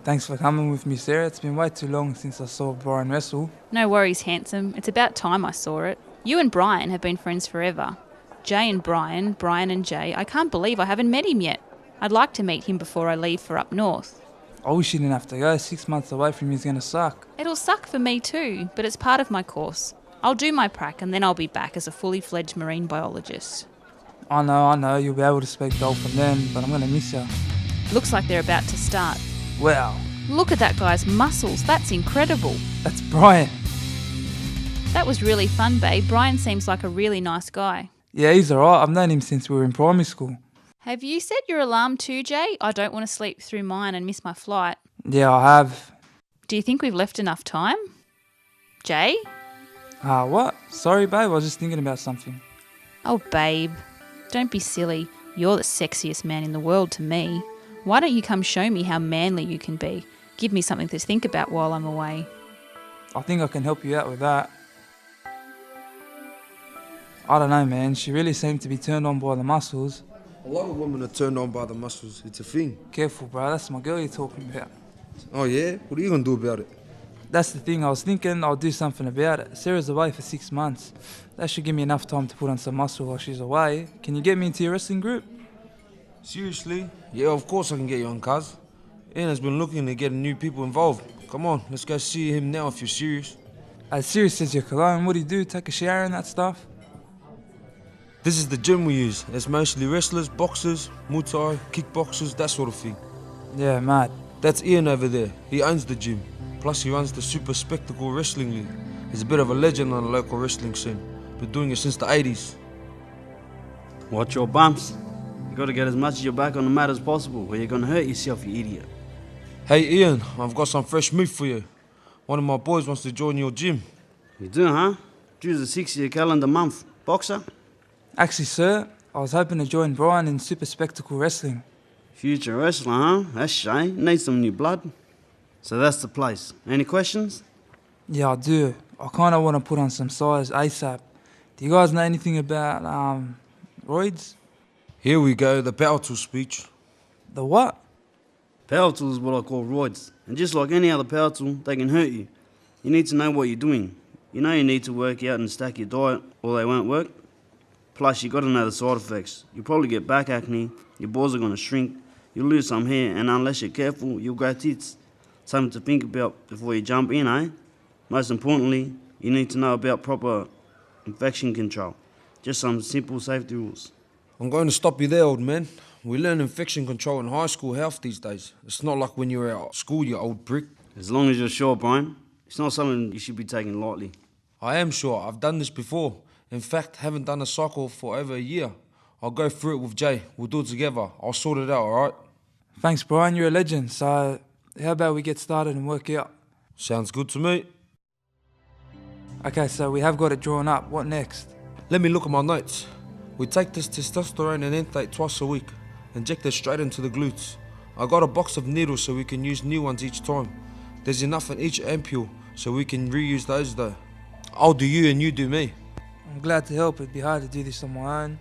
Thanks for coming with me, Sarah. It's been way too long since I saw Brian wrestle. No worries, handsome. It's about time I saw it. You and Brian have been friends forever. Jay and Brian, Brian and Jay, I can't believe I haven't met him yet. I'd like to meet him before I leave for up north. I wish you didn't have to go. 6 months away from you is going to suck. It'll suck for me too, but it's part of my course. I'll do my prac and then I'll be back as a fully fledged marine biologist. I know, you'll be able to speak dolphin then, but I'm going to miss you. Looks like they're about to start. Wow, Look at that guy's muscles, that's incredible. that's Brian. That was really fun, babe. Brian seems like a really nice guy. Yeah, he's alright. I've known him since we were in primary school. Have you set your alarm too, Jay? I don't want to sleep through mine and miss my flight. Yeah, I have. Do you think we've left enough time? Jay? What? Sorry, babe, I was just thinking about something. Oh, babe. Don't be silly. You're the sexiest man in the world to me. Why don't you come show me how manly you can be? Give me something to think about while I'm away. I think I can help you out with that. I don't know, man. She really seemed to be turned on by the muscles. A lot of women are turned on by the muscles. It's a thing. Careful, bro. That's my girl you're talking about. Oh, yeah? What are you going to do about it? That's the thing. I was thinking I'll do something about it. Sarah's away for 6 months. That should give me enough time to put on some muscle while she's away. Can you get me into your wrestling group? Seriously? Yeah, of course I can get you on, cuz. Ian has been looking to get new people involved. Come on, let's go see him now if you're serious. As serious as your cologne, what do you do? Take a shower and that stuff? This is the gym we use. It's mostly wrestlers, boxers, Muay Thai, kickboxers, that sort of thing. Yeah, mad. That's Ian over there. He owns the gym. Plus he runs the Super Spectacle Wrestling League. He's a bit of a legend on the local wrestling scene. Been doing it since the 80s. Watch your bumps. You gotta get as much of your back on the mat as possible or you're gonna hurt yourself, you idiot. Hey Ian, I've got some fresh meat for you. One of my boys wants to join your gym. You do, huh? Choose a 6-year calendar month. Boxer? Actually, sir, I was hoping to join Brian in Super Spectacle Wrestling. Future wrestler, huh? That's shay. Need some new blood. So that's the place. Any questions? Yeah, I do. I kind of want to put on some size ASAP. Do you guys know anything about, roids? Here we go, the power tool speech. The what? Power tool is what I call roids. And just like any other power tool, they can hurt you. You need to know what you're doing. You know you need to work out and stack your diet or they won't work. Plus, you got to know the side effects. You'll probably get back acne, your balls are going to shrink, you'll lose some hair, and unless you're careful, you'll grow tits. Something to think about before you jump in, eh? Most importantly, you need to know about proper infection control. Just some simple safety rules. I'm going to stop you there, old man. We learn infection control in high school health these days. It's not like when you were at school, you old prick. As long as you're sure, Brian, it's not something you should be taking lightly. I am sure. I've done this before. In fact, haven't done a cycle for over a year. I'll go through it with Jay. We'll do it together. I'll sort it out, alright? Thanks, Brian. You're a legend. So, how about we get started and work out? Sounds good to me. Okay, so we have got it drawn up. What next? Let me look at my notes. We take this testosterone and enthate twice a week. Inject it straight into the glutes. I got a box of needles so we can use new ones each time. There's enough in each ampule so we can reuse those though. I'll do you and you do me. I'm glad to help. It'd be hard to do this on my own.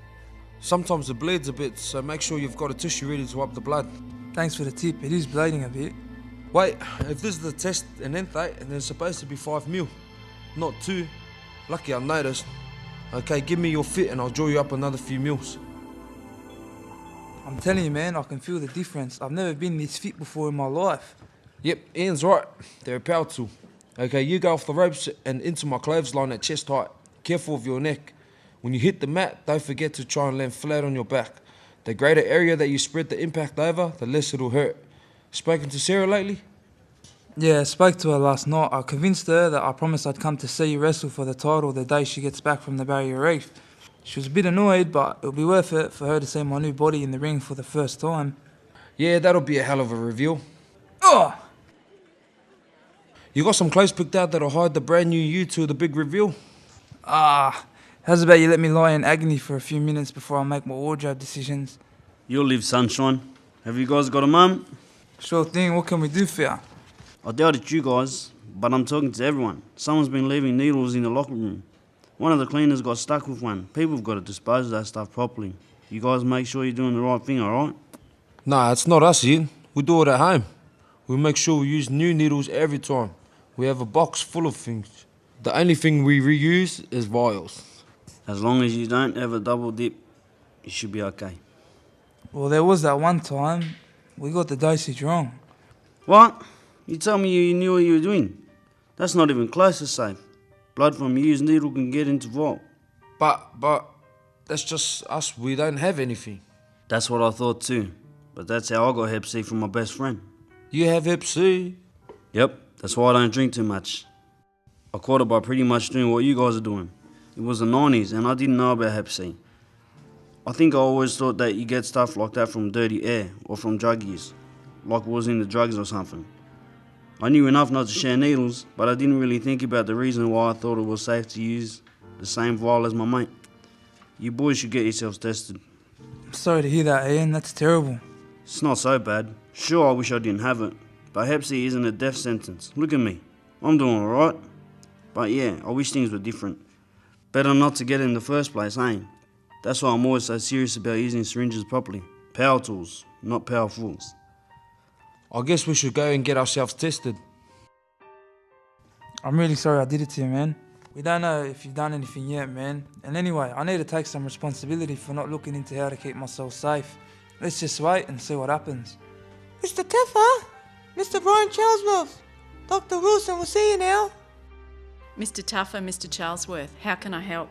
Sometimes it bleeds a bit, so make sure you've got a tissue ready to wipe the blood. Thanks for the tip. It is bleeding a bit. Wait, if this is the test and enthate, then it's supposed to be 5 mil, not 2. Lucky I noticed. Okay, give me your fit and I'll draw you up another few mils. I'm telling you, man, I can feel the difference. I've never been this fit before in my life. Yep, Ian's right. They're a power tool. Okay, you go off the ropes and into my clothesline at chest height. Careful of your neck. When you hit the mat, don't forget to try and land flat on your back. The greater area that you spread the impact over, the less it'll hurt. Spoken to Sarah lately? Yeah, I spoke to her last night. I convinced her that I promised I'd come to see you wrestle for the title the day she gets back from the Barrier Reef. She was a bit annoyed, but it'll be worth it for her to see my new body in the ring for the first time. Yeah, that'll be a hell of a reveal. Oh! You got some clothes picked out that'll hide the brand new you to the big reveal? How's about you let me lie in agony for a few minutes before I make my wardrobe decisions? You'll live, sunshine. Have you guys got a moment? Sure thing, what can we do for you? I doubt it's you guys, but I'm talking to everyone. Someone's been leaving needles in the locker room. One of the cleaners got stuck with one. People have got to dispose of that stuff properly. You guys make sure you're doing the right thing, alright? Nah, it's not us, Ian. We do it at home. We make sure we use new needles every time. We have a box full of things. The only thing we reuse is vials. As long as you don't ever double dip, you should be okay. Well, there was that one time we got the dosage wrong. What? You tell me you knew what you were doing? That's not even close to safe. Blood from a used needle can get into vial. But that's just us. We don't have anything. That's what I thought too. But that's how I got Hep C from my best friend. You have Hep C? Yep, that's why I don't drink too much. I caught it by pretty much doing what you guys are doing. It was the 90s and I didn't know about Hep C. I think I always thought that you get stuff like that from dirty air or from drug use, like it was in the drugs or something. I knew enough not to share needles, but I didn't really think about the reason why I thought it was safe to use the same vial as my mate. You boys should get yourselves tested. I'm sorry to hear that, Ian. That's terrible. It's not so bad. Sure, I wish I didn't have it, but Hep C isn't a death sentence. Look at me. I'm doing alright. But yeah, I wish things were different. Better not to get it in the first place, eh? That's why I'm always so serious about using syringes properly. Power tools, not powerfuls. I guess we should go and get ourselves tested. I'm really sorry I did it to you, man. We don't know if you've done anything yet, man. And anyway, I need to take some responsibility for not looking into how to keep myself safe. Let's just wait and see what happens. Mr. Teffer, Mr. Brian Charlesworth, Dr. Wilson will see you now. Mr. Tuffer, Mr. Charlesworth, how can I help?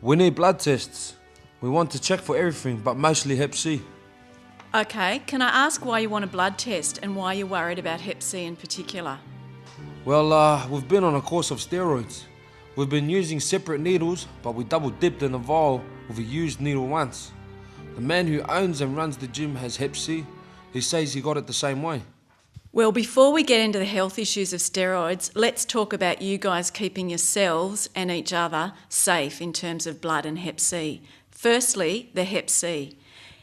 We need blood tests. We want to check for everything, but mostly Hep C. Okay, can I ask why you want a blood test and why you're worried about Hep C in particular? Well, we've been on a course of steroids. We've been using separate needles, but we double dipped in a vial with a used needle once. The man who owns and runs the gym has Hep C. He says he got it the same way. Well, before we get into the health issues of steroids, let's talk about you guys keeping yourselves and each other safe in terms of blood and Hep C. Firstly, the Hep C.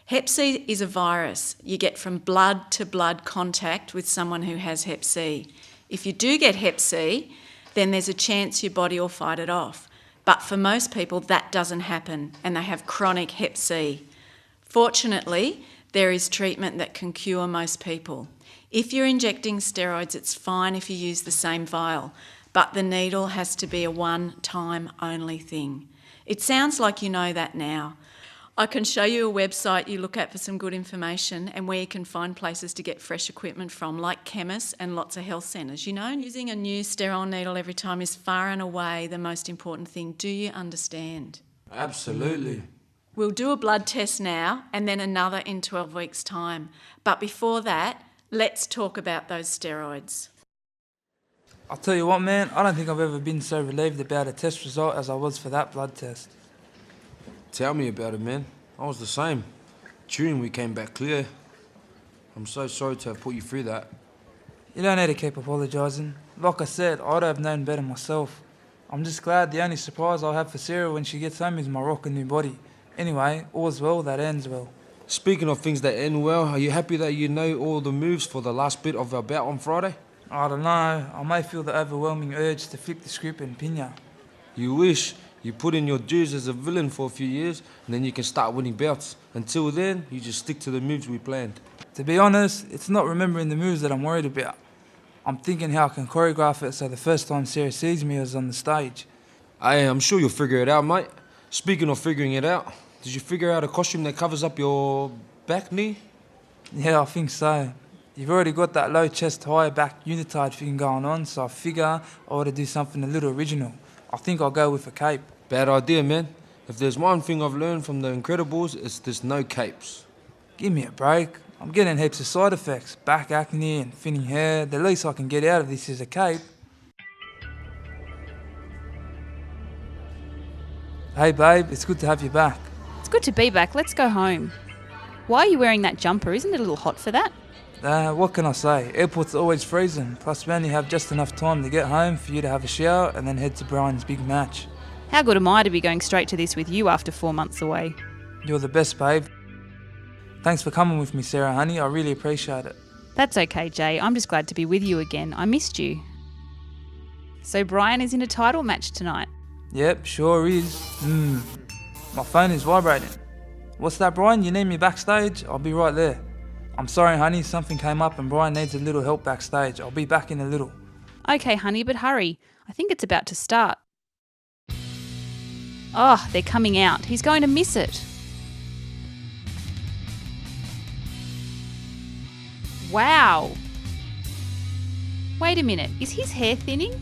Hep C is a virus you get from blood-to-blood contact with someone who has Hep C. If you do get Hep C, then there's a chance your body will fight it off. But for most people, that doesn't happen, and they have chronic Hep C. Fortunately, there is treatment that can cure most people. If you're injecting steroids, it's fine if you use the same vial, but the needle has to be a one-time only thing. It sounds like you know that now. I can show you a website you look at for some good information and where you can find places to get fresh equipment from, like chemists and lots of health centres. You know, using a new sterile needle every time is far and away the most important thing. Do you understand? Absolutely. We'll do a blood test now and then another in 12 weeks' time. But before that, let's talk about those steroids. I'll tell you what, man, I don't think I've ever been so relieved about a test result as I was for that blood test. Tell me about it, man. I was the same. During we came back clear. I'm so sorry to have put you through that. You don't need to keep apologising. Like I said, I'd have known better myself. I'm just glad the only surprise I'll have for Sarah when she gets home is my rockin' new body. Anyway, all's well that ends well. Speaking of things that end well, are you happy that you know all the moves for the last bit of our bout on Friday? I don't know, I may feel the overwhelming urge to flip the script and pin ya. You wish. You put in your dues as a villain for a few years, and then you can start winning bouts. Until then, you just stick to the moves we planned. To be honest, it's not remembering the moves that I'm worried about. I'm thinking how I can choreograph it so the first time Sarah sees me is on the stage. Hey, I'm sure you'll figure it out, mate. Speaking of figuring it out, did you figure out a costume that covers up your back knee? Yeah, I think so. You've already got that low chest, high back unitard thing going on, so I figure I ought to do something a little original. I think I'll go with a cape. Bad idea, man. If there's one thing I've learned from The Incredibles, it's there's no capes. Give me a break. I'm getting heaps of side effects. Back acne and thinning hair. The least I can get out of this is a cape. Hey babe, it's good to have you back. It's good to be back. Let's go home. Why are you wearing that jumper? Isn't it a little hot for that? What can I say? Airport's always freezing. Plus we only have just enough time to get home for you to have a shower and then head to Brian's big match. How good am I to be going straight to this with you after 4 months away? You're the best, babe. Thanks for coming with me, Sarah, honey. I really appreciate it. That's okay, Jay. I'm just glad to be with you again. I missed you. So Brian is in a title match tonight. Yep, sure is. My phone is vibrating. What's that, Brian? You need me backstage? I'll be right there. I'm sorry, honey, something came up and Brian needs a little help backstage. I'll be back in a little. Okay, honey, but hurry. I think it's about to start. Oh, they're coming out. He's going to miss it. Wow. Wait a minute, is his hair thinning?